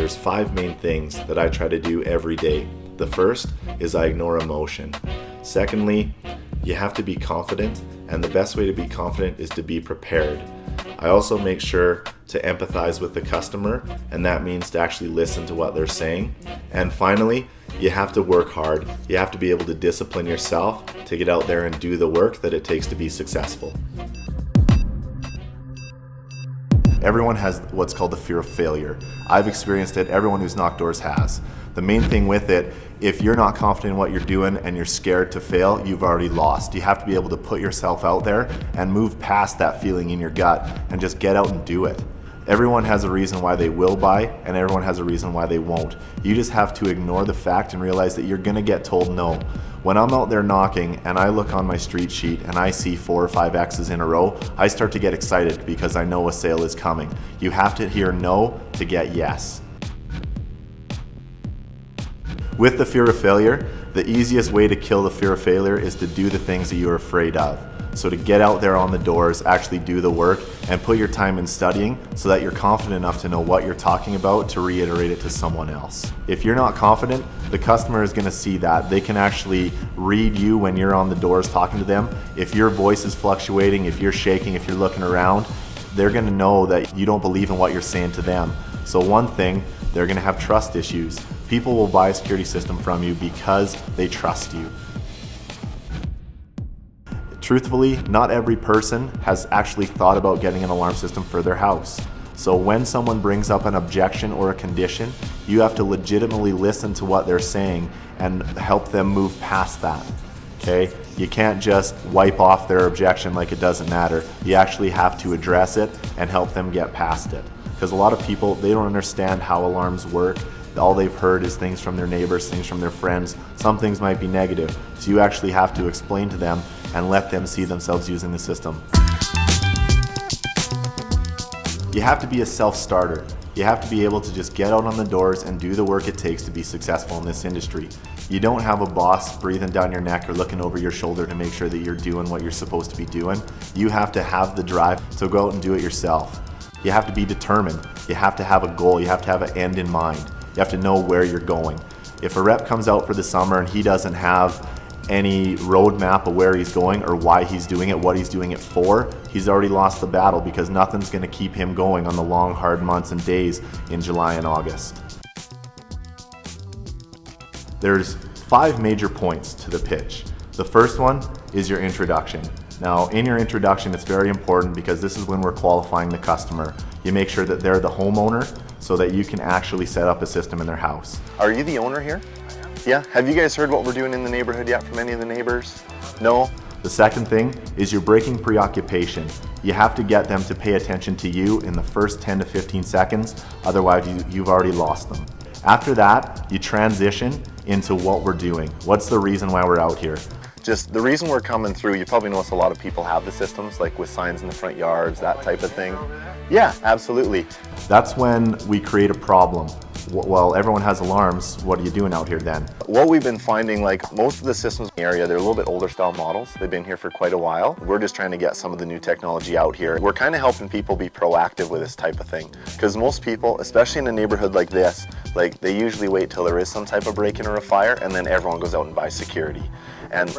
there's 5 main things that I try to do every day. The first is I ignore emotion. Secondly, you have to be confident, and the best way to be confident is to be prepared. I also make sure to empathize with the customer, and that means to actually listen to what they're saying. And finally, you have to work hard. You have to be able to discipline yourself to get out there and do the work that it takes to be successful. Everyone has what's called the fear of failure. I've experienced it, everyone who's knocked doors has. The main thing with it, if you're not confident in what you're doing and you're scared to fail, you've already lost. You have to be able to put yourself out there and move past that feeling in your gut and just get out and do it. Everyone has a reason why they will buy, and everyone has a reason why they won't. You just have to ignore the fact and realize that you're gonna get told no. When I'm out there knocking and I look on my street sheet and I see 4 or 5 X's in a row, I start to get excited because I know a sale is coming. You have to hear no to get yes. With the fear of failure, the easiest way to kill the fear of failure is to do the things that you're afraid of. So to get out there on the doors, actually do the work, and put your time in studying so that you're confident enough to know what you're talking about to reiterate it to someone else. If you're not confident, the customer is going to see that. They can actually read you when you're on the doors talking to them. If your voice is fluctuating, if you're shaking, if you're looking around, they're going to know that you don't believe in what you're saying to them. So one thing, they're going to have trust issues. People will buy a security system from you because they trust you. Truthfully, not every person has actually thought about getting an alarm system for their house. So when someone brings up an objection or a condition, you have to legitimately listen to what they're saying and help them move past that. Okay? You can't just wipe off their objection like it doesn't matter. You actually have to address it and help them get past it. Because a lot of people, they don't understand how alarms work. All they've heard is things from their neighbors, things from their friends. Some things might be negative. So you actually have to explain to them and let them see themselves using the system. You have to be a self-starter. You have to be able to just get out on the doors and do the work it takes to be successful in this industry. You don't have a boss breathing down your neck or looking over your shoulder to make sure that you're doing what you're supposed to be doing. You have to have the drive to go out and do it yourself. You have to be determined. You have to have a goal. You have to have an end in mind. You have to know where you're going. If a rep comes out for the summer and he doesn't have any roadmap of where he's going or why he's doing it, what he's doing it for, he's already lost the battle because nothing's going to keep him going on the long, hard months and days in July and August. There's 5 major points to the pitch. The first one is your introduction. Now, in your introduction, it's very important because this is when we're qualifying the customer. You make sure that they're the homeowner so that you can actually set up a system in their house. Are you the owner here? Yeah? Have you guys heard what we're doing in the neighborhood yet from any of the neighbors? No? The second thing is you're breaking preoccupation. You have to get them to pay attention to you in the first 10 to 15 seconds, otherwise you've already lost them. After that, you transition into what we're doing. What's the reason why we're out here? Just the reason we're coming through, you probably notice a lot of people have the systems, like with signs in the front yards, that type of thing. Yeah, absolutely. That's when we create a problem. Well, everyone has alarms. What are you doing out here then? What we've been finding, like most of the systems in the area, they're a little bit older style models. They've been here for quite a while. We're just trying to get some of the new technology out here. We're kind of helping people be proactive with this type of thing. Because most people, especially in a neighborhood like this, like they usually wait till there is some type of break-in or a fire, and then everyone goes out and buys security. And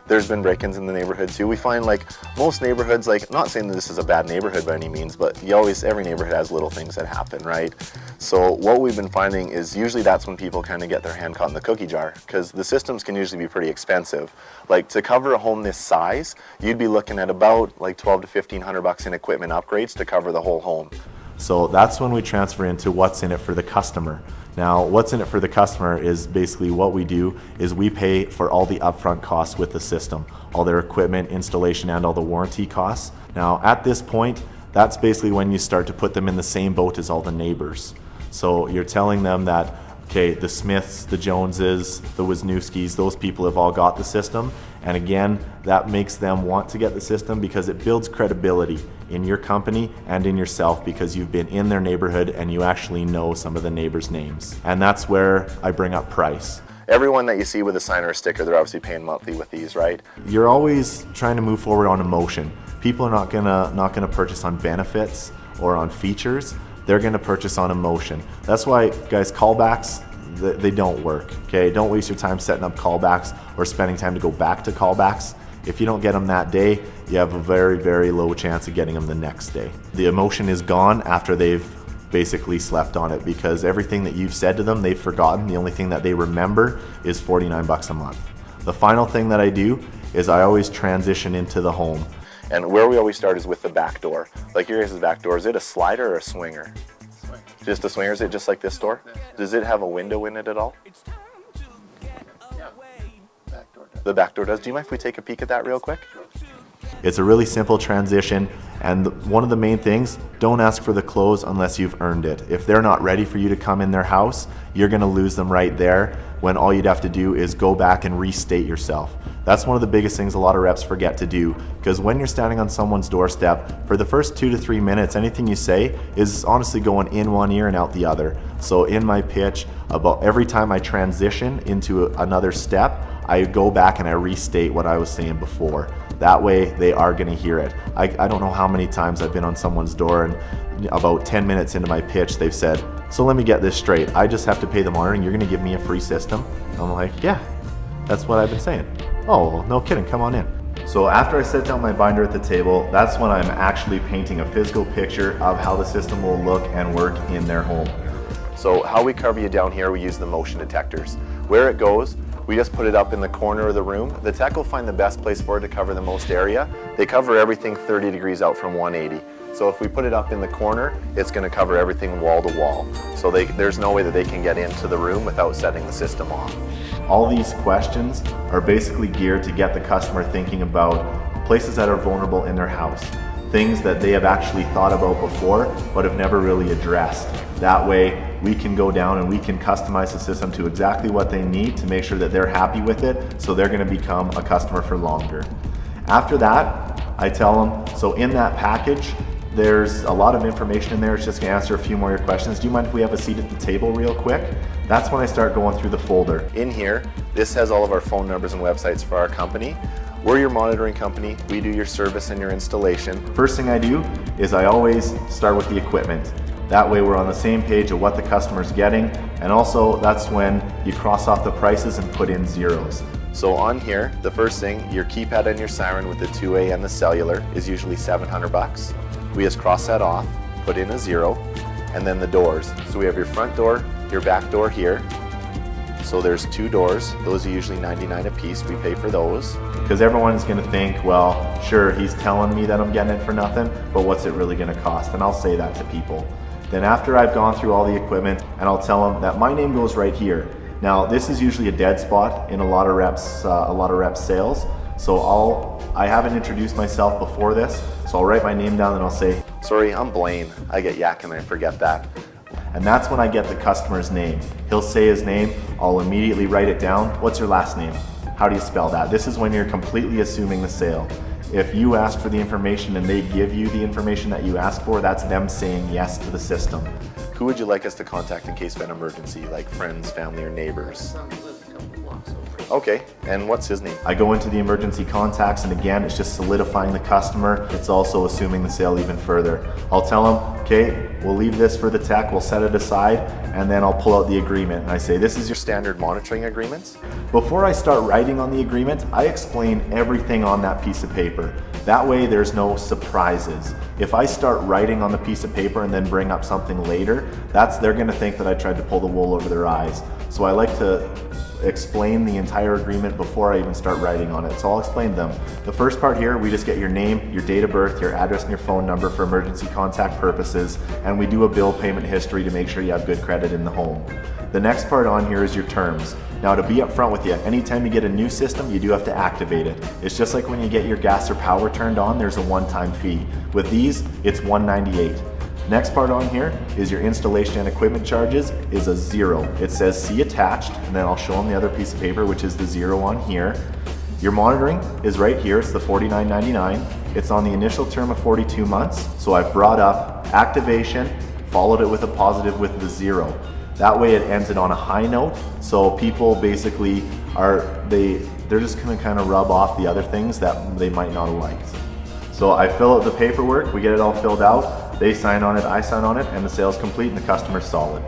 there's been break-ins in the neighborhood too. We find like most neighborhoods, like not saying that this is a bad neighborhood by any means, but every neighborhood has little things that happen, right? So what we've been finding is usually that's when people kind of get their hand caught in the cookie jar, because the systems can usually be pretty expensive. Like to cover a home this size, you'd be looking at about like $1,200 to $1,500 in equipment upgrades to cover the whole home. So that's when we transfer into what's in it for the customer. Now, what's in it for the customer is basically what we do is we pay for all the upfront costs with the system, all their equipment, installation, and all the warranty costs. Now, at this point, that's basically when you start to put them in the same boat as all the neighbors. So you're telling them that, okay, the Smiths, the Joneses, the Wisniewskis, those people have all got the system. And again, that makes them want to get the system because it builds credibility in your company and in yourself because you've been in their neighborhood and you actually know some of the neighbors' names. And that's where I bring up price. Everyone that you see with a sign or a sticker, they're obviously paying monthly with these, right? You're always trying to move forward on emotion. People are not gonna purchase on benefits or on features. they're going to purchase on emotion. That's why, guys, callbacks, they don't work, okay? Don't waste your time setting up callbacks or spending time to go back to callbacks. If you don't get them that day, you have a very, very low chance of getting them the next day. The emotion is gone after they've basically slept on it, because everything that you've said to them, they've forgotten. The only thing that they remember is $49 a month. The final thing that I do is I always transition into the home. And where we always start is with the back door. Like your guys' back door, is it a slider or a swinger? Swinger. Just a swinger, is it just like this door? Does it have a window in it at all? Yeah. Back door does. The back door does. Do you mind if we take a peek at that real quick? It's a really simple transition, and one of the main things, don't ask for the clothes unless you've earned it. If they're not ready for you to come in their house, you're gonna lose them right there, when all you'd have to do is go back and restate yourself. That's one of the biggest things a lot of reps forget to do, because when you're standing on someone's doorstep, for the first 2 to 3 minutes, anything you say is honestly going in one ear and out the other. So in my pitch, about every time I transition into another step, I go back and I restate what I was saying before. That way they are gonna hear it. I don't know how many times I've been on someone's door and about 10 minutes into my pitch, they've said, so let me get this straight. I just have to pay the monitoring, you're gonna give me a free system? I'm like, yeah, that's what I've been saying. Oh, well, no kidding, come on in. So after I set down my binder at the table, that's when I'm actually painting a physical picture of how the system will look and work in their home. So how we cover you down here, we use the motion detectors. Where it goes, we just put it up in the corner of the room. The tech will find the best place for it to cover the most area. They cover everything 30 degrees out from 180. So if we put it up in the corner, it's going to cover everything wall to wall. So there's no way that they can get into the room without setting the system off. All these questions are basically geared to get the customer thinking about places that are vulnerable in their house, things that they have actually thought about before but have never really addressed. That way we can go down and we can customize the system to exactly what they need to make sure that they're happy with it, so they're going to become a customer for longer. After that, I tell them, so in that package, there's a lot of information in there. It's just going to answer a few more of your questions. Do you mind if we have a seat at the table real quick? That's when I start going through the folder. In here, this has all of our phone numbers and websites for our company. We're your monitoring company. We do your service and your installation. First thing I do is I always start with the equipment. That way we're on the same page of what the customer's getting, and also that's when you cross off the prices and put in zeros. So on here, the first thing, your keypad and your siren with the 2A and the cellular is usually $700. We just cross that off, put in a 0, and then the doors. So we have your front door, your back door here. So there's 2 doors. Those are usually $99 a piece. We pay for those. Because everyone's going to think, well, sure, he's telling me that I'm getting it for nothing, but what's it really going to cost? And I'll say that to people. Then after I've gone through all the equipment, and I'll tell them that my name goes right here. Now, this is usually a dead spot in a lot of reps sales. So I haven't introduced myself before this, so I'll write my name down and I'll say, sorry, I'm Blaine. I get yak and I forget that. And that's when I get the customer's name. He'll say his name, I'll immediately write it down. What's your last name? How do you spell that? This is when you're completely assuming the sale. If you ask for the information and they give you the information that you asked for, that's them saying yes to the system. Who would you like us to contact in case of an emergency, like friends, family, or neighbors? Son lives a couple blocks over. Okay, and what's his name? I go into the emergency contacts, and again, it's just solidifying the customer. It's also assuming the sale even further. I'll tell them, okay, we'll leave this for the tech, we'll set it aside, and then I'll pull out the agreement. And I say, this is your Standard monitoring agreements? Before I start writing on the agreement, I explain everything on that piece of paper. That way there's no surprises. If I start writing on the piece of paper and then bring up something later, they're gonna think that I tried to pull the wool over their eyes. So I like to explain the entire agreement before I even start writing on it. So I'll explain them. The first part here, we just get your name, your date of birth, your address, and your phone number for emergency contact purposes, and we do a bill payment history to make sure you have good credit in the home. The next part on here is your terms. Now, to be upfront with you, anytime you get a new system, you do have to activate it. It's just like when you get your gas or power turned on, there's a one-time fee. With these, it's $198. Next part on here is your installation and equipment charges is a 0. It says see attached, and then I'll show them the other piece of paper, which is the 0 on here. Your monitoring is right here, it's the $49.99. It's on the initial term of 42 months. So I've brought up activation, followed it with a positive with the 0. That way it ends it on a high note, so people basically they're just gonna kind of rub off the other things that they might not have liked. So I fill out the paperwork, we get it all filled out, they sign on it, I sign on it, and the sale's complete and the customer's solid.